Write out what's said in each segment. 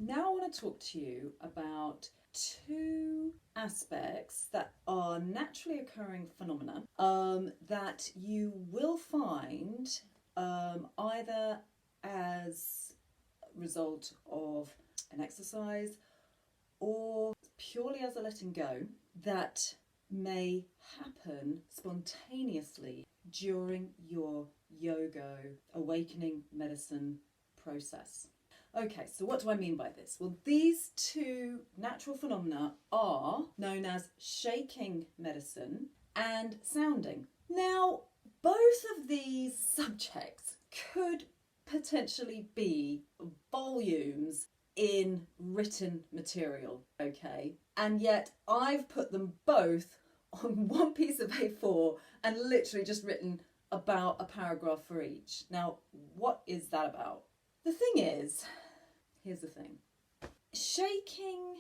now I want to talk to you about two aspects that are naturally occurring phenomena that you will find either as a result of an exercise or purely as a letting go that may happen spontaneously during your yoga awakening medicine process. Okay, so what do I mean by this? Well, these two natural phenomena are known as shaking medicine and sounding. Now, both of these subjects could potentially be volumes in written material, okay? And yet I've put them both on one piece of A4 and literally just written about a paragraph for each. Now, what is that about? The thing is, here's the thing. Shaking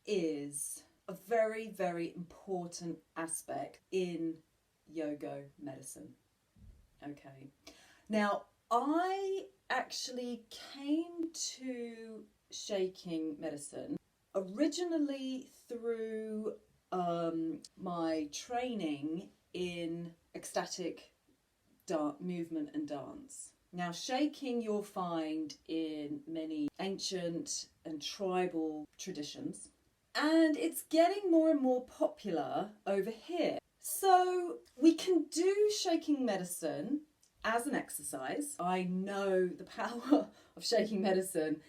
is a very, very important aspect in yoga medicine. Okay. Now, I actually came to shaking medicine originally through my training in ecstatic movement and dance. Now, shaking you'll find in many ancient and tribal traditions, and it's getting more and more popular over here. So we can do shaking medicine as an exercise. I know the power of shaking medicine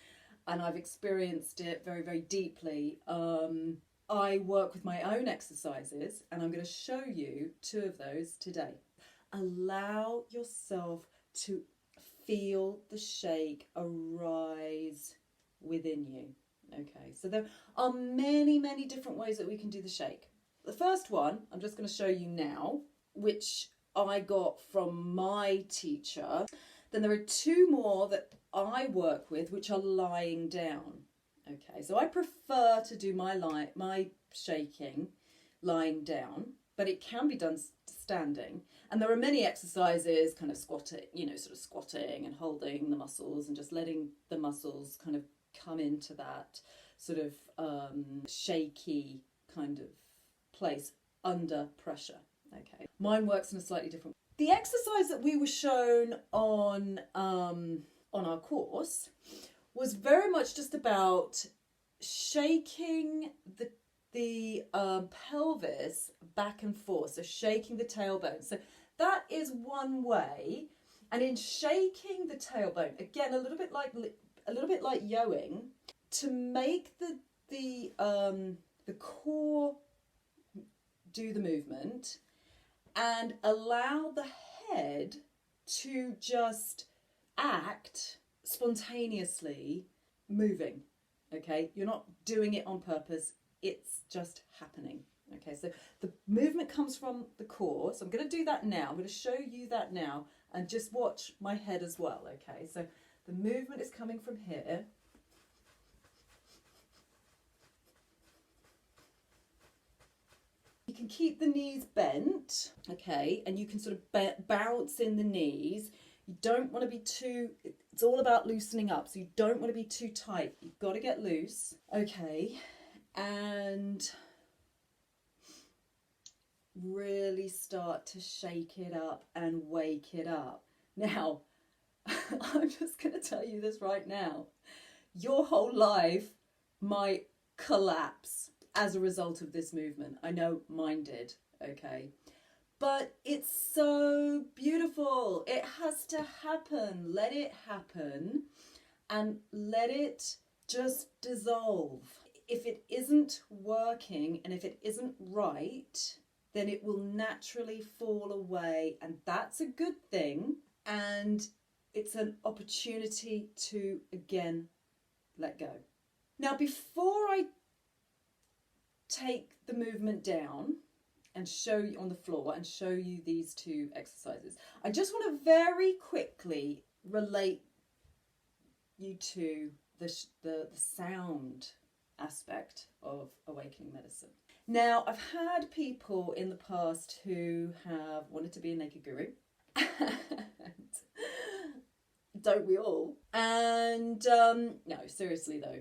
and I've experienced it very, very deeply. I work with my own exercises and I'm going to show you two of those today. Allow yourself to feel the shake arise within you. Okay, so there are many, many different ways that we can do the shake. The first one I'm just going to show you now, which I got from my teacher. Then there are two more that I work with, which are lying down. Okay, so I prefer to do my shaking lying down, but it can be done standing. And there are many exercises, kind of squatting, sort of squatting and holding the muscles and just letting the muscles kind of come into that sort of shaky kind of place under pressure. Okay, mine works in a slightly different way. The exercise that we were shown on our course was very much just about shaking the pelvis back and forth, so shaking the tailbone. So that is one way, and in shaking the tailbone, again a little bit like yoing, to make the core do the movement and allow the head to just act spontaneously moving. Okay, you're not doing it on purpose, it's just happening. Okay, so the movement comes from the core, so I'm going to do that now. I'm going to show you that now and just watch my head as well. Okay, so the movement is coming from here. You can keep the knees bent, okay, and you can sort of bounce in the knees. You don't want to be too, it's all about loosening up, so you don't want to be too tight. You've got to get loose, okay, and really start to shake it up and wake it up. Now, I'm just going to tell you this right now. Your whole life might collapse as a result of this movement. I know mine did, okay? But it's so beautiful. It has to happen. Let it happen and let it just dissolve. If it isn't working and if it isn't right, then it will naturally fall away, and that's a good thing. And it's an opportunity to, again, let go. Now, before I take the movement down and show you on the floor and show you these two exercises, I just want to very quickly relate you to the sound aspect of awakening medicine. Now, I've had people in the past who have wanted to be a naked guru. Don't we all? And no, seriously though,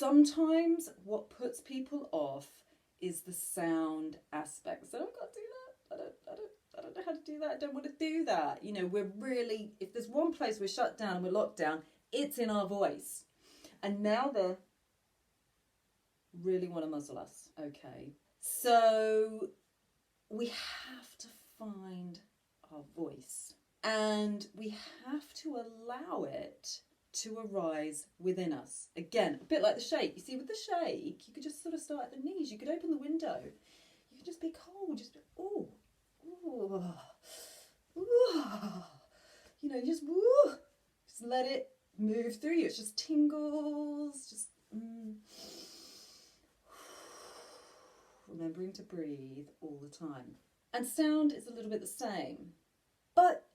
sometimes what puts people off is the sound aspect. So I've got to do that. I don't know how to do that. I don't want to do that. You know, we're really, if there's one place we're shut down and we're locked down, it's in our voice. And now they really want to muzzle us. Okay. So we have to find our voice, and we have to allow it to arise within us. Again, a bit like the shake. You see, with the shake, you could just sort of start at the knees. You could open the window. You could just be cold. Just be, ooh, ooh, ooh. You know, just let it move through you. It's just tingles. Just remembering to breathe all the time. And sound is a little bit the same. But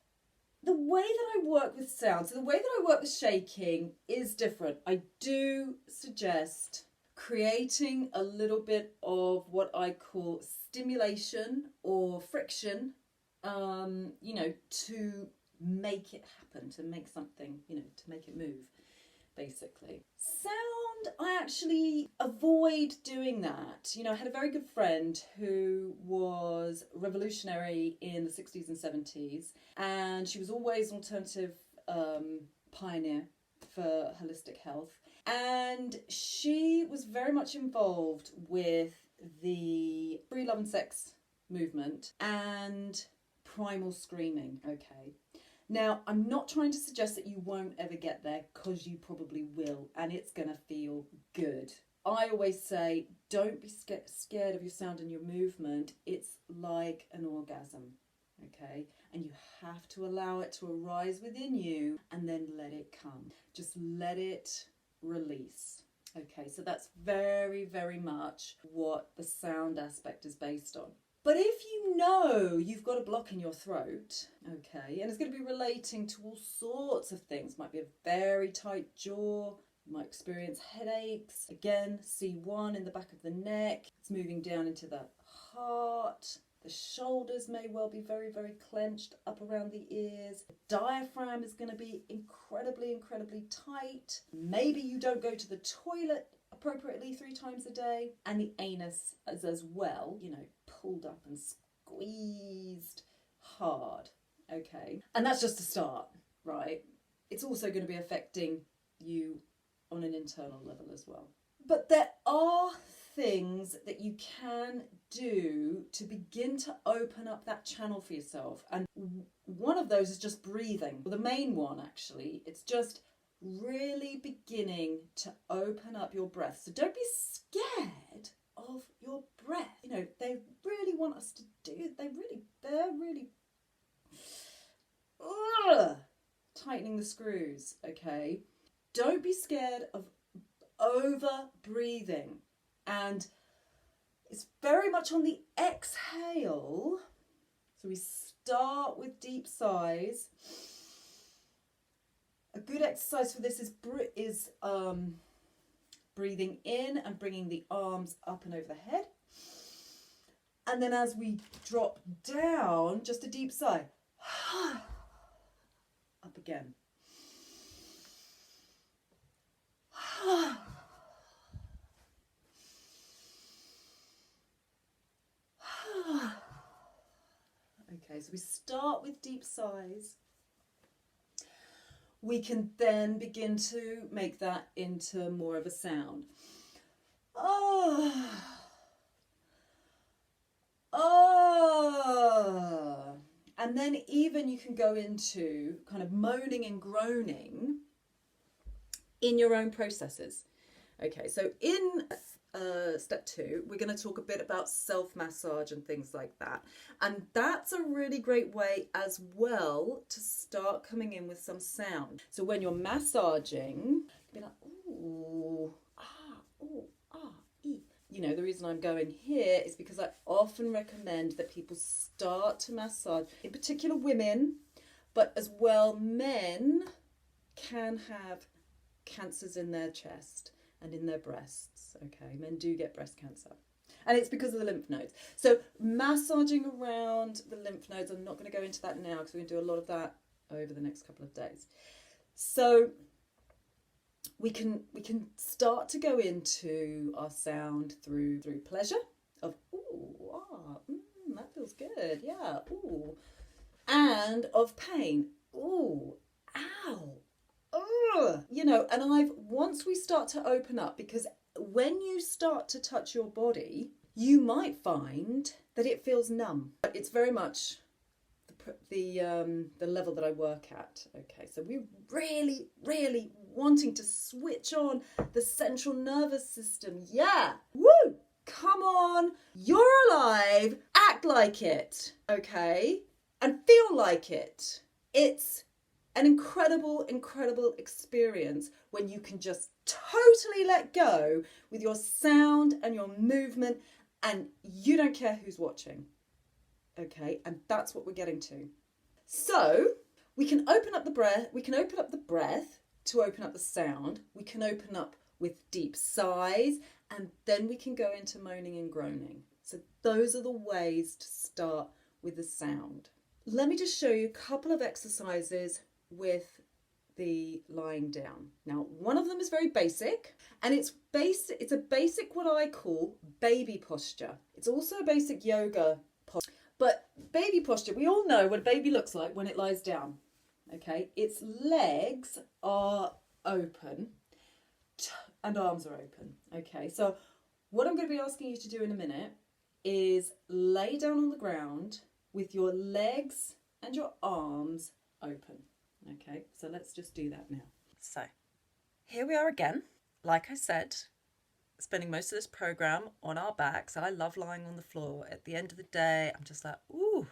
the way that I work with sound, so the way that I work with shaking is different. I do suggest creating a little bit of what I call stimulation or friction, you know, to make it happen, to make something, you know, to make it move, basically. Sound, I actually avoid doing that. You know, I had a very good friend who was revolutionary in the 60s and 70s, and she was always an alternative pioneer for holistic health. And she was very much involved with the free love and sex movement and primal screaming, okay? Now, I'm not trying to suggest that you won't ever get there, because you probably will, and it's going to feel good. I always say, don't be scared of your sound and your movement. It's like an orgasm, okay? And you have to allow it to arise within you and then let it come. Just let it release. Okay, so that's very, very much what the sound aspect is based on. But if you know you've got a block in your throat, okay, and it's going to be relating to all sorts of things, might be a very tight jaw, you might experience headaches, again, C1 in the back of the neck, it's moving down into the heart, the shoulders may well be very, very clenched up around the ears, the diaphragm is going to be incredibly, incredibly tight, maybe you don't go to the toilet appropriately 3 times a day, and the anus is as well, you know, pulled up and squeezed hard, okay? And that's just a start, right? It's also going to be affecting you on an internal level as well. But there are things that you can do to begin to open up that channel for yourself. And one of those is just breathing. The main one, actually, it's just really beginning to open up your breath. So don't be scared of your breath. You know, they really want us to do, they're really tightening the screws, okay? Don't be scared of over breathing. And it's very much on the exhale. So we start with deep sighs. A good exercise for this is breathing in and bringing the arms up and over the head. And then as we drop down, just a deep sigh. Up again. Okay, so we start with deep sighs. We can then begin to make that into more of a sound. And then even you can go into kind of moaning and groaning in your own processes. Okay, so in step 2, we're going to talk a bit about self-massage and things like that. And that's a really great way as well to start coming in with some sound. So when you're massaging, be like, ooh, ee. You know, the reason I'm going here is because I often recommend that people start to massage, in particular women, but as well men can have cancers in their chest and in their breasts. Okay, men do get breast cancer, and it's because of the lymph nodes. So massaging around the lymph nodes, I'm not going to go into that now because we're going to do a lot of that over the next couple of days. So we can start to go into our sound through pleasure of ooh, that feels good, yeah, ooh, and of pain, ooh, ow, ugh, you know. And once we start to open up, because when you start to touch your body, you might find that it feels numb, but it's very much the level that I work at. Okay, so we're really wanting to switch on the central nervous system. Yeah, woo, come on, you're alive, act like it, okay, and feel like it. It's an incredible experience when you can just totally let go with your sound and your movement, and you don't care who's watching. Okay, and that's what we're getting to. So we can open up the breath. We can open up the breath to open up the sound. We can open up with deep sighs, and then we can go into moaning and groaning. So those are the ways to start with the sound. Let me just show you a couple of exercises with the lying down. Now, one of them is very basic, and it's a basic what I call baby posture. It's also a basic yoga posture. But baby posture, we all know what a baby looks like when it lies down. Okay, its legs are open and arms are open. Okay, so what I'm going to be asking you to do in a minute is lay down on the ground with your legs and your arms open. Okay, so let's just do that now. So here we are again. Like I said, spending most of this program on our backs. I love lying on the floor. At the end of the day, I'm just like, ooh,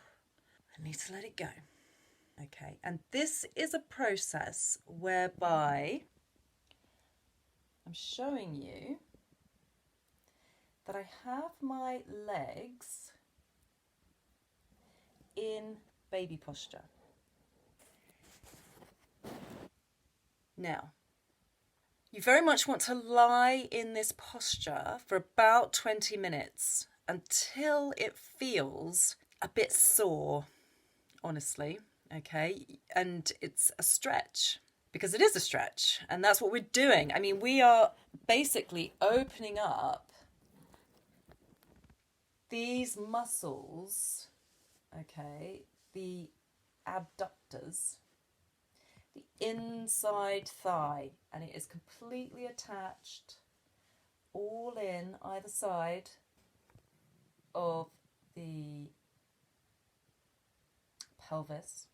I need to let it go. Okay, and this is a process whereby I'm showing you that I have my legs in baby posture. Now, you very much want to lie in this posture for about 20 minutes until it feels a bit sore, honestly, okay? And it's a stretch, because it is a stretch, and that's what we're doing. I mean, we are basically opening up these muscles, okay, the abductors, the inside thigh, and it is completely attached all in either side of the pelvis.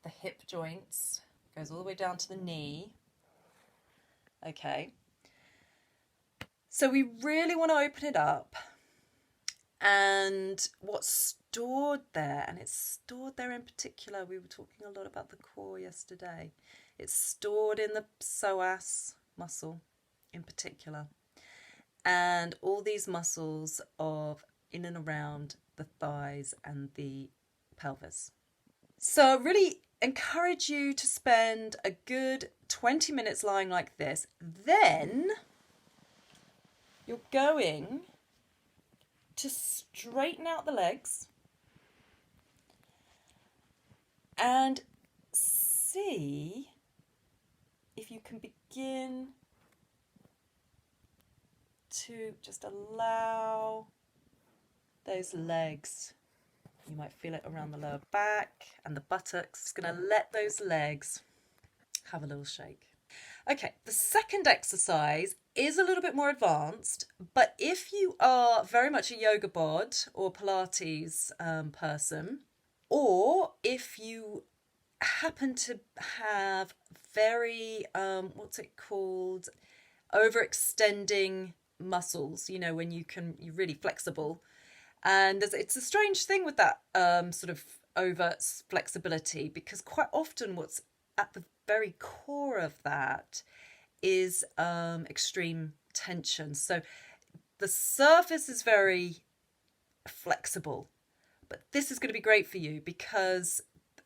The hip joints goes all the way down to the knee. Okay, so we really want to open it up, and what's stored there, and it's stored there in particular, we were talking a lot about the core yesterday, it's stored in the psoas muscle in particular, and all these muscles of in and around the thighs and the pelvis. So I really encourage you to spend a good 20 minutes lying like this. Then you're going to straighten out the legs and see if you can begin to just allow those legs. You might feel it around the lower back and the buttocks. Just going to let those legs have a little shake. Okay, the second exercise is a little bit more advanced, but if you are very much a yoga bod or Pilates person, or if you happen to have very, overextending muscles, you know, when you're really flexible. And it's a strange thing with that sort of over flexibility, because quite often what's at the very core of that is extreme tension. So the surface is very flexible, but this is going to be great for you because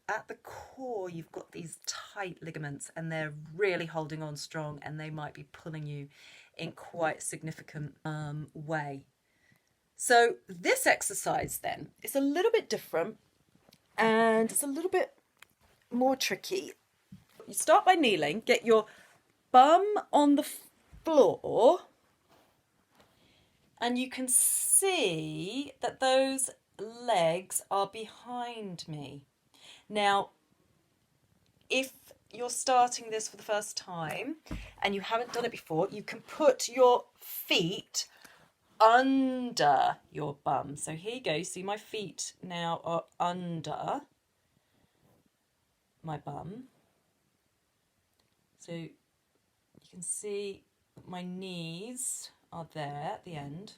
at the core you've got these tight ligaments and they're really holding on strong, and they might be pulling you in quite a significant way. So this exercise then is a little bit different and it's a little bit more tricky. You start by kneeling, get your bum on the floor, and you can see that those legs are behind me. Now, if you're starting this for the first time and you haven't done it before, you can put your feet under your bum. So here you go. See, my feet now are under my bum. So you can see my knees are there at the end.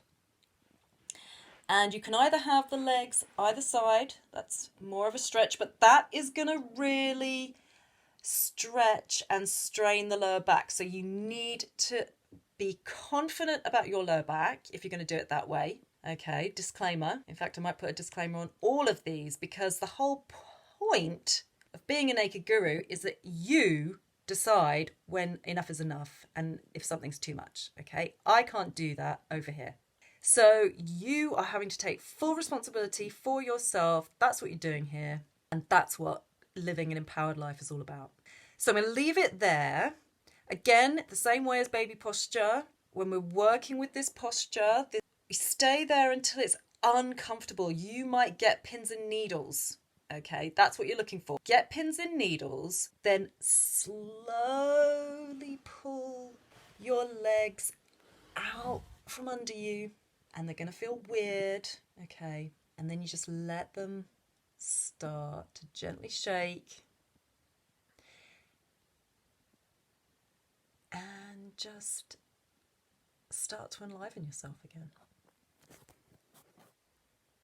And you can either have the legs either side. That's more of a stretch, but that is going to really stretch and strain the lower back. So you need to be confident about your lower back if you're going to do it that way. Okay, disclaimer. In fact, I might put a disclaimer on all of these, because the whole point of being a naked guru is that you decide when enough is enough and if something's too much. Okay, I can't do that over here. So you are having to take full responsibility for yourself. That's what you're doing here. And that's what living an empowered life is all about. So I'm going to leave it there. Again, the same way as baby posture. When we're working with this posture, we stay there until it's uncomfortable. You might get pins and needles. Okay, that's what you're looking for. Get pins and needles, then slowly pull your legs out from under you. And they're going to feel weird. Okay, and then you just let them start to gently shake. And just start to enliven yourself again.